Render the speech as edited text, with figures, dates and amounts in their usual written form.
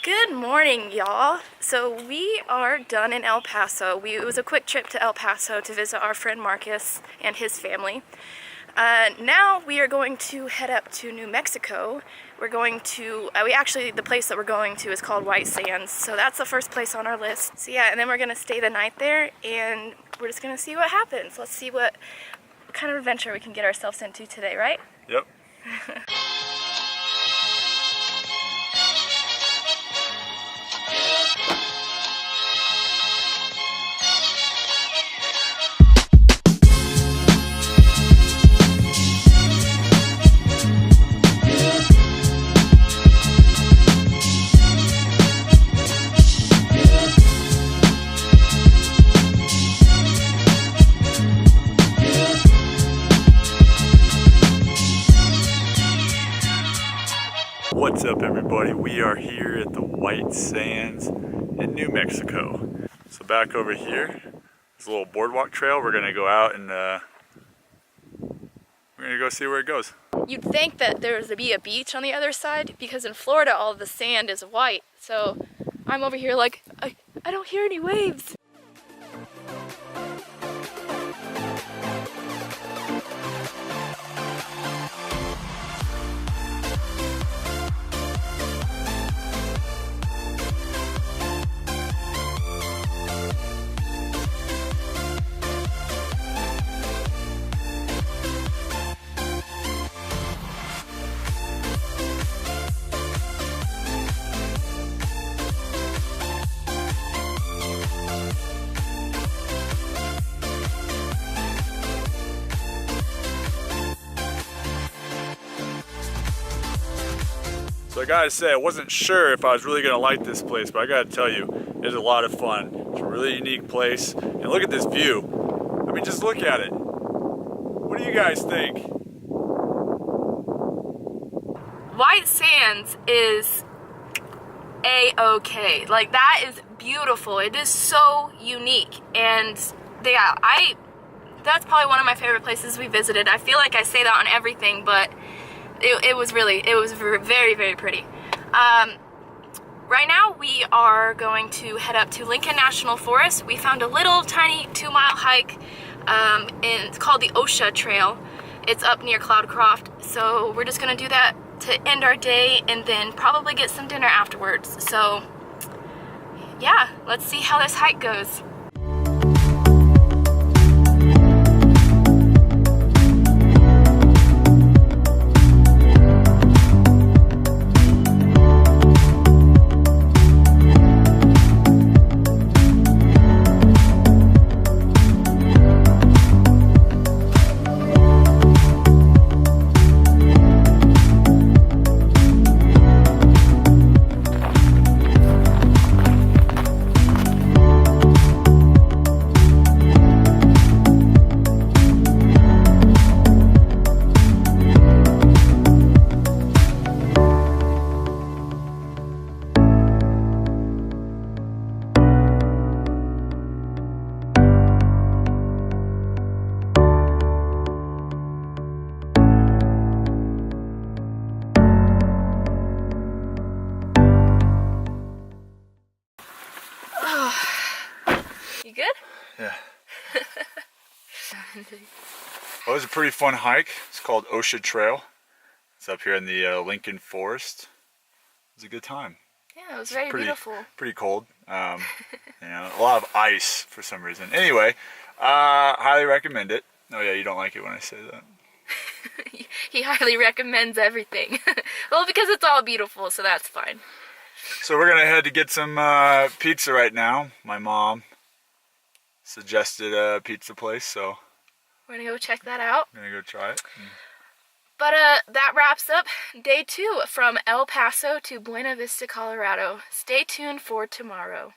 Good morning, y'all. So we are done in El Paso. It was a quick trip to El Paso to visit our friend Marcus and his family. Now we are going to head up to New Mexico. We're going to, the place that we're going to is called White Sands. So that's the first place on our list. So yeah, and then we're gonna stay the night there and we're just gonna see what happens. Let's see what kind of adventure we can get ourselves into today, right? Yep. What's up, everybody? We are here at the White Sands in New Mexico. So back over here, there's a little boardwalk trail. We're gonna go out and we're gonna go see where it goes. You'd think that there would be a beach on the other side because in Florida all of the sand is white. So I'm over here like, I don't hear any waves. So I gotta say, I wasn't sure if I was really gonna like this place, but I gotta tell you, it's a lot of fun. It's a really unique place. And look at this view. I mean, just look at it. What do you guys think? White Sands is A-okay. Like, that is beautiful. It is so unique. And yeah, that's probably one of my favorite places we visited. I feel like I say that on everything, but it was very, very pretty. Right now we are going to head up to Lincoln National Forest. We found a little tiny 2-mile hike, and it's called the OSHA Trail. It's up near Cloudcroft, so we're just gonna do that to end our day and then probably get some dinner afterwards. So yeah, let's see how this hike goes. You good? Yeah. Well, it was a pretty fun hike. It's called OSHA Trail. It's up here in the Lincoln Forest. It was a good time. Yeah, it was very beautiful. Pretty cold. You know, a lot of ice for some reason. Anyway, highly recommend it. Oh yeah, you don't like it when I say that. He highly recommends everything. Well, because it's all beautiful, so that's fine. So we're gonna head to get some pizza right now. My mom suggested a pizza place, so we're gonna go check that out. I'm gonna go try it. But that wraps up day 2 from El Paso to Buena Vista, Colorado. Stay tuned for tomorrow.